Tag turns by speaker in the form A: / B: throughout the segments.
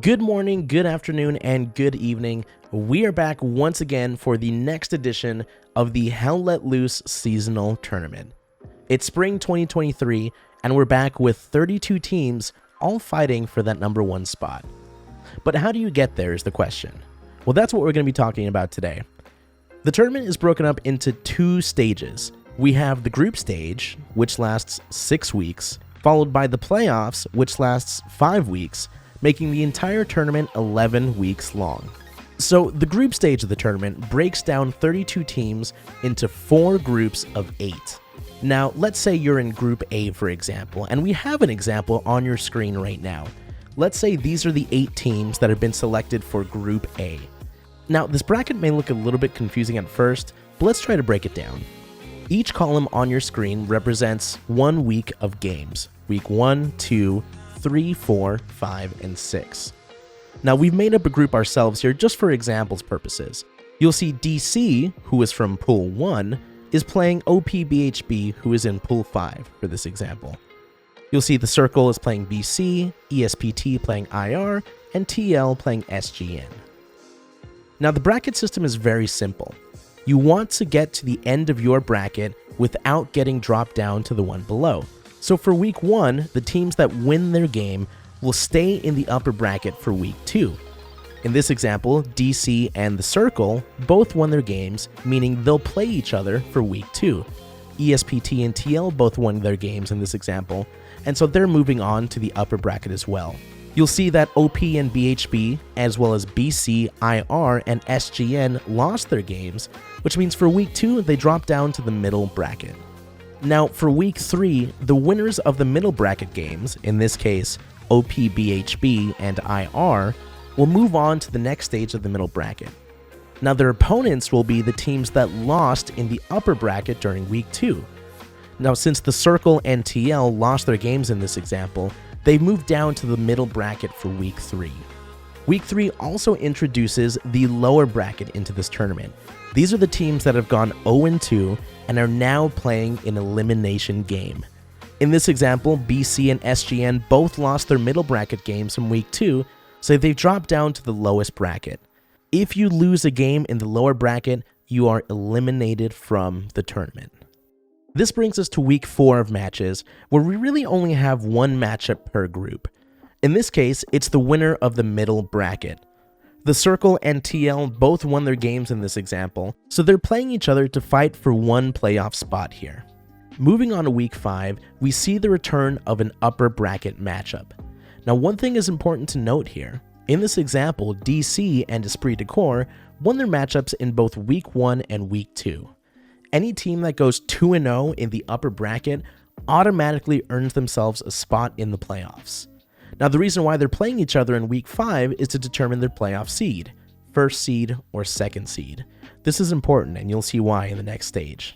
A: Good morning, good afternoon, and good evening. We are back once again for the next edition of the Hell Let Loose Seasonal Tournament. It's spring 2023, and we're back with 32 teams all fighting for that number one spot. But how do you get there is the question. Well, that's what we're going to be talking about today. The tournament is broken up into two stages. We have the group stage, which lasts 6 weeks, followed by the playoffs, which lasts 5 weeks, making the entire tournament 11 weeks long. So the group stage of the tournament breaks down 32 teams into 4 groups of 8. Now, let's say you're in Group A, for example, and we have an example on your screen right now. Let's say these are the 8 teams that have been selected for Group A. Now, this bracket may look a little bit confusing at first, but let's try to break it down. Each column on your screen represents 1 week of games. Week 1, 2, 3, 4, 5, and 6. Now, we've made up a group ourselves here just for examples purposes. You'll see DC, who is from Pool 1, is playing OPBHB, who is in Pool 5 for this example. You'll see the Circle is playing BC, ESPT playing IR, and TL playing SGN. Now, the bracket system is very simple. You want to get to the end of your bracket without getting dropped down to the one below. So for week 1, the teams that win their game will stay in the upper bracket for week 2. In this example, DC and the Circle both won their games, meaning they'll play each other for week 2. ESPT and TL both won their games in this example, and so they're moving on to the upper bracket as well. You'll see that OP and BHB, as well as BC, IR, and SGN lost their games, which means for week 2, they drop down to the middle bracket. Now, for week 3, the winners of the middle bracket games, in this case OPBHB and IR, will move on to the next stage of the middle bracket. Now, their opponents will be the teams that lost in the upper bracket during week 2. Now, since the Circle and TL lost their games in this example, they moved down to the middle bracket for week 3. Week 3 also introduces the lower bracket into this tournament. These are the teams that have gone 0-2 and are now playing an elimination game. In this example, BC and SGN both lost their middle bracket games from week 2, so they've dropped down to the lowest bracket. If you lose a game in the lower bracket, you are eliminated from the tournament. This brings us to week 4 of matches, where we really only have one matchup per group. In this case, it's the winner of the middle bracket. The Circle and TL both won their games in this example, so they're playing each other to fight for one playoff spot here. Moving on to week 5, we see the return of an upper bracket matchup. Now, one thing is important to note here. In this example, DC and Esprit de Corps won their matchups in both week 1 and week 2. Any team that goes 2-0 in the upper bracket automatically earns themselves a spot in the playoffs. Now, the reason why they're playing each other in week 5 is to determine their playoff seed, first seed or second seed. This is important, and you'll see why in the next stage.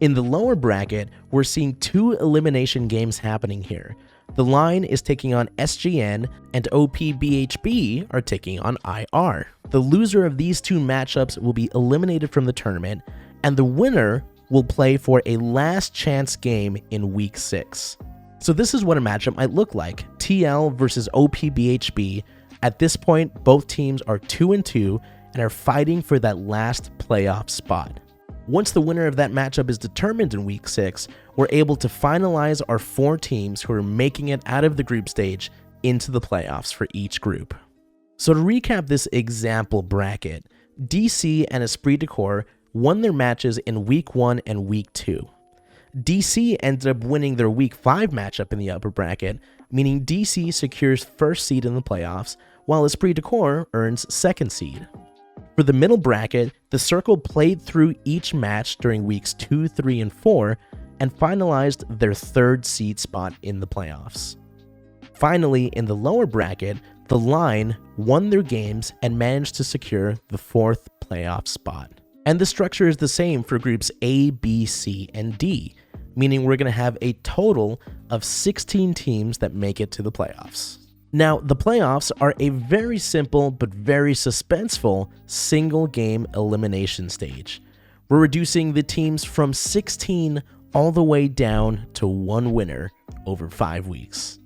A: In the lower bracket, we're seeing 2 elimination games happening here. The Line is taking on SGN, and OPBHB are taking on IR. The loser of these 2 matchups will be eliminated from the tournament, and the winner will play for a last chance game in week 6. So this is what a matchup might look like. TL versus OPBHB. At this point, both teams are 2-2 and are fighting for that last playoff spot. Once the winner of that matchup is determined in week 6, we're able to finalize our 4 teams who are making it out of the group stage into the playoffs for each group. So to recap this example bracket, DC and Esprit de Corps won their matches in week 1 and week 2. DC ended up winning their week 5 matchup in the upper bracket, meaning DC secures first seed in the playoffs, while Esprit de Corps earns second seed. For the middle bracket, the Circle played through each match during weeks 2, 3, and 4, and finalized their third seed spot in the playoffs. Finally, in the lower bracket, the Line won their games and managed to secure the 4th playoff spot. And the structure is the same for groups A, B, C, and D, meaning we're going to have a total of 16 teams that make it to the playoffs. Now, the playoffs are a very simple but very suspenseful single game elimination stage. We're reducing the teams from 16 all the way down to one winner over 5 weeks.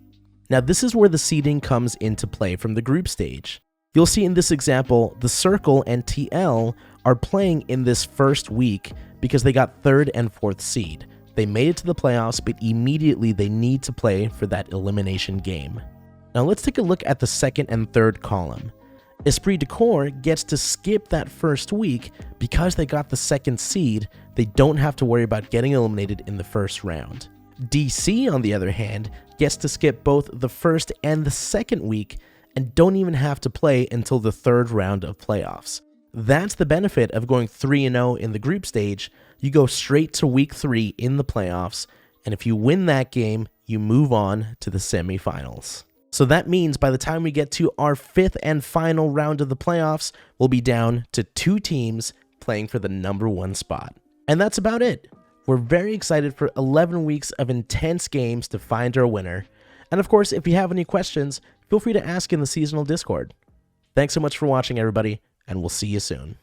A: Now this is where the seeding comes into play from the group stage. You'll see in this example, the Circle and TL are playing in this first week because they got 3rd and 4th seed. They made it to the playoffs, but immediately they need to play for that elimination game. Now let's take a look at the 2nd and 3rd column. Esprit de Corps gets to skip that first week because they got the 2nd seed. They don't have to worry about getting eliminated in the first round. DC, on the other hand, gets to skip both the 1st and the 2nd week and don't even have to play until the 3rd round of playoffs. That's the benefit of going 3-0 in the group stage. You go straight to week 3 in the playoffs, and if you win that game, you move on to the semifinals. So that means by the time we get to our 5th and final round of the playoffs, we'll be down to 2 teams playing for the number 1 spot. And that's about it. We're very excited for 11 weeks of intense games to find our winner. And of course, if you have any questions, feel free to ask in the seasonal Discord. Thanks so much for watching, everybody, and we'll see you soon.